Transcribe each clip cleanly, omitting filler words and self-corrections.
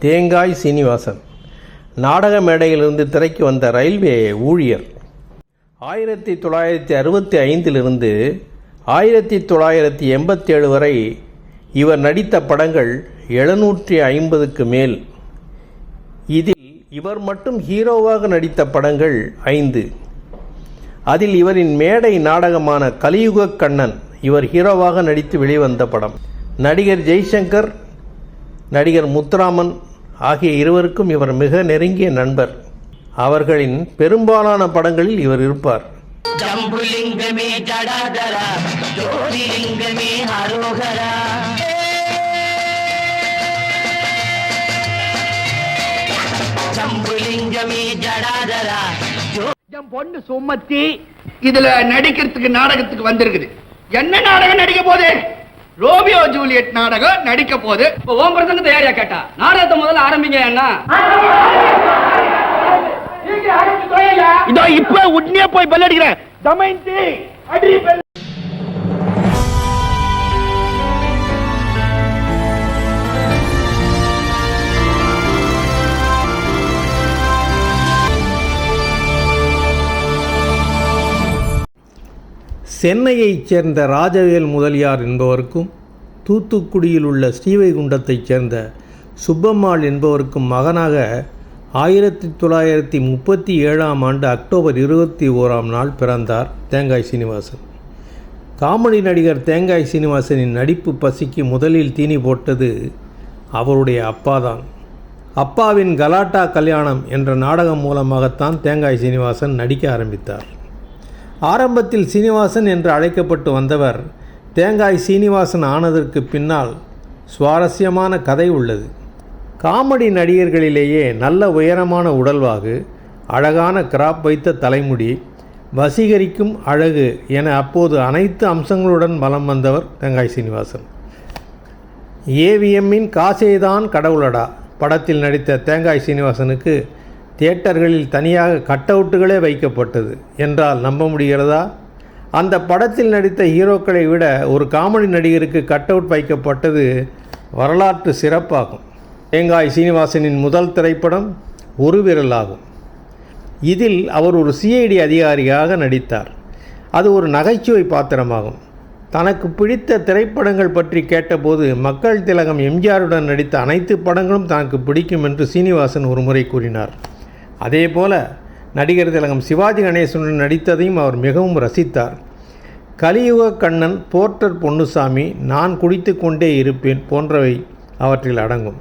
தேங்காய் சீனிவாசன் நாடக மேடையிலிருந்து திரைக்கு வந்த ரயில்வே ஊழியர். 1965 1987 வரை இவர் நடித்த படங்கள் 750க்கு மேல். இதில் இவர் மட்டும் ஹீரோவாக நடித்த படங்கள் 5. அதில் இவரின் மேடை நாடகமான கலியுக கண்ணன் இவர் ஹீரோவாக நடித்து வெளிவந்த படம். நடிகர் ஜெய்சங்கர், நடிகர் முத்துராமன் ஆகிய இருவருக்கும் இவர் மிக நெருங்கிய நண்பர். அவர்களின் பெரும்பாலான படங்களில் இவர் இருப்பார். பொண்ணு சுமத்தி இதுல நடிக்கிறதுக்கு நாடகத்துக்கு வந்திருக்குது. என்ன நாடகம் நடிக்க போதே? ரோமியோ ஜூலியட் நாடகம் நடிக்க போது. ஓம் பிரசங்க தயாரியா கேட்டா நாடகத்தை முதல்ல ஆரம்பிங்க. என்ன இதோ இப்ப உடனே போய் பெல் அடிக்கிறேன். தமயந்தி அடி பெல். சென்னையைச் சேர்ந்த ராஜவேல் முதலியார் என்பவருக்கும் தூத்துக்குடியில் உள்ள ஸ்ரீவைகுண்டத்தைச் சேர்ந்த சுப்பம்மாள் என்பவருக்கும் மகனாக 1937 அக்டோபர் 21 பிறந்தார் தேங்காய் சீனிவாசன். காமெடி நடிகர் தேங்காய் சீனிவாசனின் நடிப்பு பசிக்கு முதலில் தீனி போட்டது அவருடைய அப்பாதான். அப்பாவின் கலாட்டா கல்யாணம் என்ற நாடகம் மூலமாகத்தான் தேங்காய் சீனிவாசன் நடிக்க ஆரம்பித்தார். ஆரம்பத்தில் சீனிவாசன் என்று அழைக்கப்பட்டு வந்தவர் தேங்காய் சீனிவாசன் ஆனதற்கு பின்னால் சுவாரஸ்யமான கதை உள்ளது. காமெடி நடிகர்களிலேயே நல்ல உயரமான உடல்வாகு, அழகான கிராப் வைத்த தலைமுடி, வசீகரிக்கும் அழகு என அப்போது அனைத்து அம்சங்களுடன் வலம் வந்தவர் தேங்காய் சீனிவாசன். ஏவிஎம்மின் காசேதான் கடவுளடா படத்தில் நடித்த தேங்காய் சீனிவாசனுக்கு தியேட்டர்களில் தனியாக கட் அவுட்டுகளே வைக்கப்பட்டது என்றால் நம்ப முடிகிறதா? அந்த படத்தில் நடித்த ஹீரோக்களை விட ஒரு காமெடி நடிகருக்கு கட் அவுட் வைக்கப்பட்டது வரலாற்று சிறப்பாகும். தேங்காய் சீனிவாசனின் முதல் திரைப்படம் ஒரு விரல் ஆகும். இதில் அவர் ஒரு சிஐடி அதிகாரியாக நடித்தார். அது ஒரு நகைச்சுவை பாத்திரமாகும். தனக்கு பிடித்த திரைப்படங்கள் பற்றி கேட்டபோது மக்கள் திலகம் எம்ஜிஆருடன் நடித்த அனைத்து படங்களும் தனக்கு பிடிக்கும் என்று சீனிவாசன் ஒருமுறை கூறினார். அதேபோல நடிகர் திலகம் சிவாஜி கணேசனுடன் நடித்ததையும் அவர் மிகவும் ரசித்தார். கலியுக கண்ணன், போர்ட்டர் பொன்னுசாமி, நான் குடித்து கொண்டே இருப்பேன் போன்றவை அவற்றில் அடங்கும்.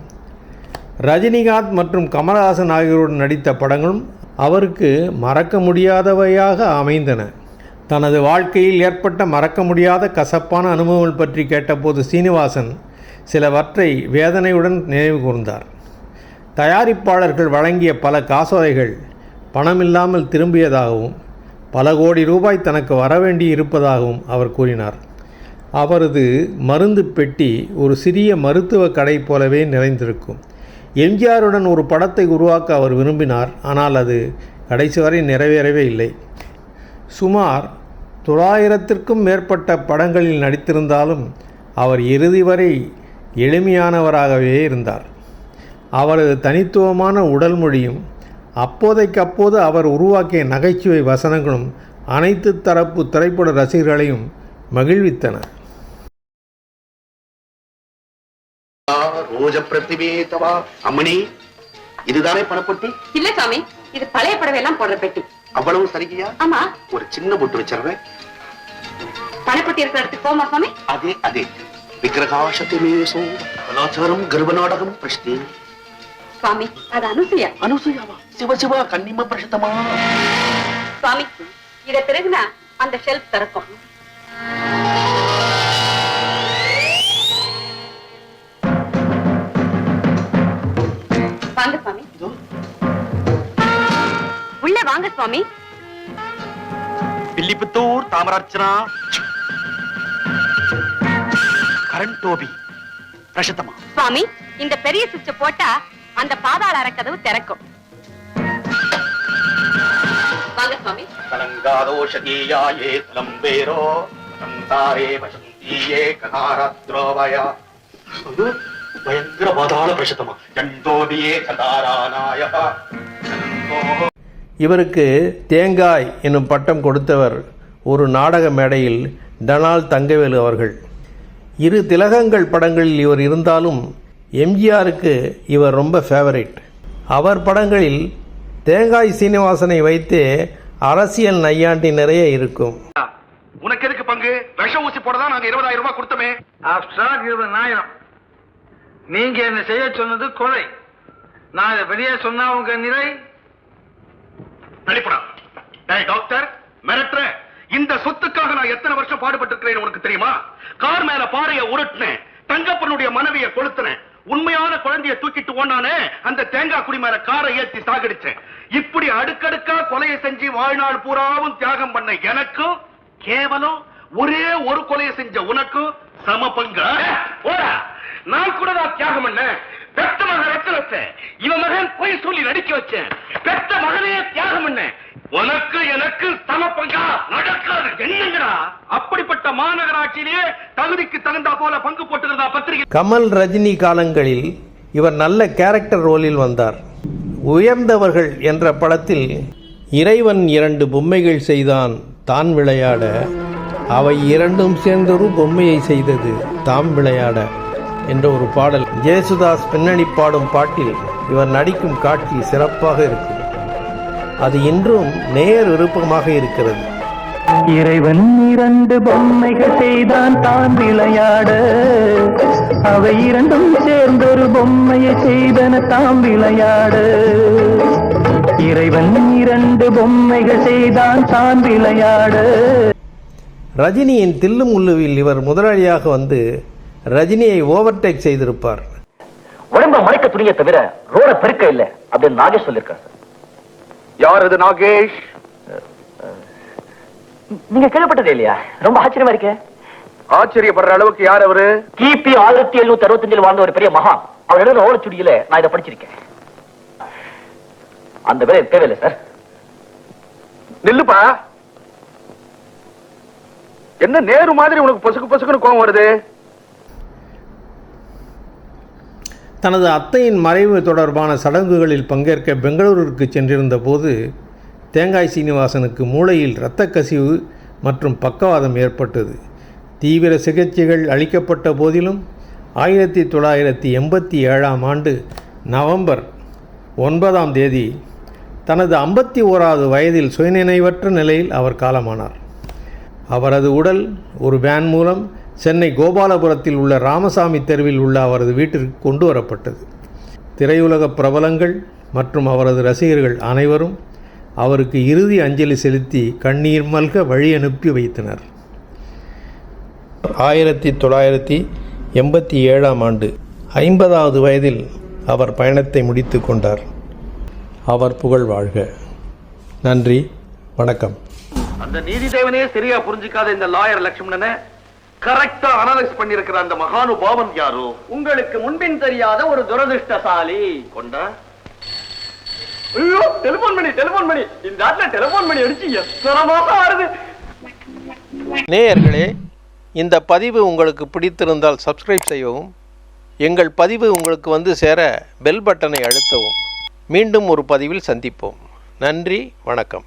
ரஜினிகாந்த் மற்றும் கமலஹாசன் ஆகியோருடன் நடித்த படங்களும் அவருக்கு மறக்க முடியாதவையாக அமைந்தன. தனது வாழ்க்கையில் ஏற்பட்ட மறக்க முடியாத கசப்பான அனுபவங்கள் பற்றி கேட்டபோது சீனிவாசன் சிலவற்றை வேதனையுடன் நினைவு கூர்ந்தார். தயாரிப்பாளர்கள் வழங்கிய பல காசோலைகள் பணமில்லாமல் திரும்பியதாகவும் பல கோடி ரூபாய் தனக்கு வரவேண்டி இருப்பதாகவும் அவர் கூறினார். அவரது மருந்து பெட்டி ஒரு சிறிய மருத்துவ கடை போலவே நிறைந்திருக்கும். எம்ஜிஆருடன் ஒரு படத்தை உருவாக்க அவர் விரும்பினார். ஆனால் அது கடைசி வரை நிறைவேறவே இல்லை. சுமார் 900க்கும் மேற்பட்ட படங்களில் நடித்திருந்தாலும் அவர் இறுதி வரை எளிமையானவராகவே இருந்தார். அவரது தனித்துவமான உடல் மொழியும் அப்போதைக்கப்போது அவர் உருவாக்கிய நகைச்சுவை வசனங்களும் அனைத்து தரப்பு திரைப்பட ரசிகர்களையும் மகிழ்வித்தன. அம்மணி, இதுதானே பணப்பட்டி? இல்ல சாமி, இது பழைய படவையெல்லாம் போடுற பெட்டி. அவ்வளவு சரியா? ஆமா. ஒரு சின்ன பொட்டு வச்சிருவேன். பணப்பட்டி இருக்கிற இடத்துக்கு போமா சாமி? அதே அதே. விக்கிரகாசத்திமேசோ கலாச்சாரம் கர்வநாடகம் பிரஷ்னி. சுவாமி, அது அனுசூயா. அனுசூயாவா? சிவசிவா கன்னிம பிரஷத்தமா. சுவாமி, இத பிறகுனா அந்த ஷெல்ஃப் திறக்கும். வாங்க சுவாமி. உள்ள வாங்க சுவாமி. பில்லிபுத்தூர் தாமரார்ச்சனா கரண் டோபி பிரஷத்தமா. சுவாமி, இந்த பெரிய சுவிட்ச் போட்டா அந்த பாதாள அறைக்கதவு திறக்கும். வாங்க சுவாமி. கலங்காதோஷதீயாயே தலம்பேரோ கந்தாரே வசந்தீயே கதாரத்ரோவயா. பயங்கர பாதாள பிரசத்தமா சண்டோபியே சதாராநாய இவருக்கு தேங்காய் என்னும் பட்டம் கொடுத்தவர் ஒரு நாடக மேடையில் டனால் தங்கவேலு அவர்கள். இரு திலகங்கள் படங்களில் இவர் இருந்தாலும் எம்ஜிஆருக்கு இவர் ரொம்ப ஃபேவரைட். அவர் படங்களில் தேங்காய் சீனிவாசனை வைத்தே அரசியல் நையாண்டி நிறைய இருக்கும். உனக்கு எதுக்கு பங்கு? விஷ ஊசி போடதான் நாங்க 20,000 ரூபாய் கொடுத்தோமே. 20,000 நீங்க என்ன செய்ய சொன்னது கொலை. நான் இதை வெளியே சொன்னா உங்க நிலை நடிப்படா. டேய் டாக்டர், மிரட்டுற. இந்த சொத்துக்காக நான் எத்தனை வருஷம் பாடுபட்டிருக்கிறேன் உனக்கு தெரியுமா? கார் மேல பாறைய உருட்டினேன், தங்கப்பனுடைய மனைவியை கொளுத்தினேன், உண்மையான குழந்தைய தூக்கிட்டு ஓனானே அந்த தேங்காய் குடி மேல காரை ஏத்தி சாகடிச்சேன். இப்படி அடுக்கடுக்கா கொலையை செஞ்சு வாழ்நாள் பூராவும் தியாகம் பண்ண எனக்கும் கேவலம் ஒரே ஒரு கொலையை செஞ்ச உனக்கும் சம பங்க. நான் கூட நான் தியாகம் பண்ண. பெத்த மகன் ரத்த வச்சேன், இவன் மகன் போய் சொல்லி நடிக்க வச்சேன். பெத்த மகனையே தியாகம் பண்ண. உனக்கு எனக்கு சம பங்கா? நடக்காது. என்னங்கடா அப்படிப்பட்ட மாநகராட்சியிலேயே தகுதிக்கு தகுந்தா போல பங்கு போட்டுக்கிறதா பத்திரிகை? கமல் ரஜினி காலங்களில் இவர் நல்ல கேரக்டர் ரோலில் வந்தார். உயர்ந்தவர்கள் என்ற படத்தில் இறைவன் 2 பொம்மைகள் செய்தான் தான் விளையாட, அவை இரண்டும் சேர்ந்தொரு பொம்மையை செய்தது தாம் விளையாட என்ற ஒரு பாடல். ஜேசுதாஸ் பின்னணி பாடும் பாட்டில் இவர் நடிக்கும் காட்சி சிறப்பாக இருக்கும். அது இன்றும் நேர் விருப்பமாக இருக்கிறது. இறைவன் 2 பொம்மைகள் செய்தான் தான் விளையாட, அவை இரண்டும் சேர்ந்தொரு பொம்மையை செய்தன தாம் விளையாட. இறைவன் 2 பொம்மைகள் செய்தான் தான் விளையாட. ரஜினியின் தில்லு முள்ளுவில் இவர் முதலாளியாக வந்து ரஜினியை ஓவர்டேக் செய்திருப்பார். உடம்ப மறைக்க துணியை தவிர ரோட பெருக்க இல்ல அப்படின்னு நாகேஷ் சொல்லிருக்காரு. யார் இது நாகேஷ்? நீங்க கேள்விப்பட்டதே இல்லையா? ரொம்ப ஆச்சரியமா இருக்க. ஆச்சரியப்படுற அளவுக்கு யார் அவரு? கிபி 1765 வாழ்ந்த ஒரு பெரிய மகான். அவர் எழுதின ஓலைச்சுடியில நான் இதை படிச்சிருக்கேன். அந்த வேலை தேவையில்லை சார். நில்லுப்பா. என்ன நேரு மாதிரி உனக்கு பொசுக்கு பொசுக்குன்னு கோவம் வருது? தனது அத்தையின் மறைவு தொடர்பான சடங்குகளில் பங்கேற்க பெங்களூருக்கு சென்றிருந்த போது தேங்காய் சீனிவாசனுக்கு மூளையில் இரத்த கசிவு மற்றும் பக்கவாதம் ஏற்பட்டது. தீவிர சிகிச்சைகள் அளிக்கப்பட்ட போதிலும் 1987ஆம் ஆண்டு நவம்பர் 9ஆம் தேதி தனது 51வது வயதில் சுயநினைவற்ற நிலையில் அவர் காலமானார். அவரது உடல் ஒரு வேன் மூலம் சென்னை கோபாலபுரத்தில் உள்ள ராமசாமி தெருவில் உள்ள அவரது வீட்டிற்கு கொண்டு வரப்பட்டது. திரையுலக பிரபலங்கள் மற்றும் அவரது ரசிகர்கள் அனைவரும் அவருக்கு இறுதி அஞ்சலி செலுத்தி கண்ணீர் மல்க வழி அனுப்பி வைத்தனர். 1987ஆம் ஆண்டு 50வது வயதில் அவர் பயணத்தை முடித்து கொண்டார். அவர் புகழ் வாழ்க. நன்றி, வணக்கம். அந்த நீதி தேவனே சரியா புரிஞ்சுக்காத இந்த லாயர் லட்சுமணனை கரெக்டா அனலைஸ் பண்ணிருக்கிற அந்த மகானுபாவன் யாரோ? உங்களுக்கு முன்பின் தெரியாத ஒரு துரதிருஷ்டசாலி. கொண்டா ஐயோ, டெலிபோன் பண்ணி இந்த ஆட்ல டெலிபோன் பண்ணி அடிச்சு எத்தனமாக வருது. நேயர்களே, இந்த பதிவு உங்களுக்கு பிடித்திருந்தால் சப்ஸ்கிரைப் செய்யவும், எங்கள் பதிவு உங்களுக்கு வந்து சேர பெல் பட்டனை அழுத்தவும். மீண்டும் ஒரு பதிவில் சந்திப்போம். நன்றி, வணக்கம்.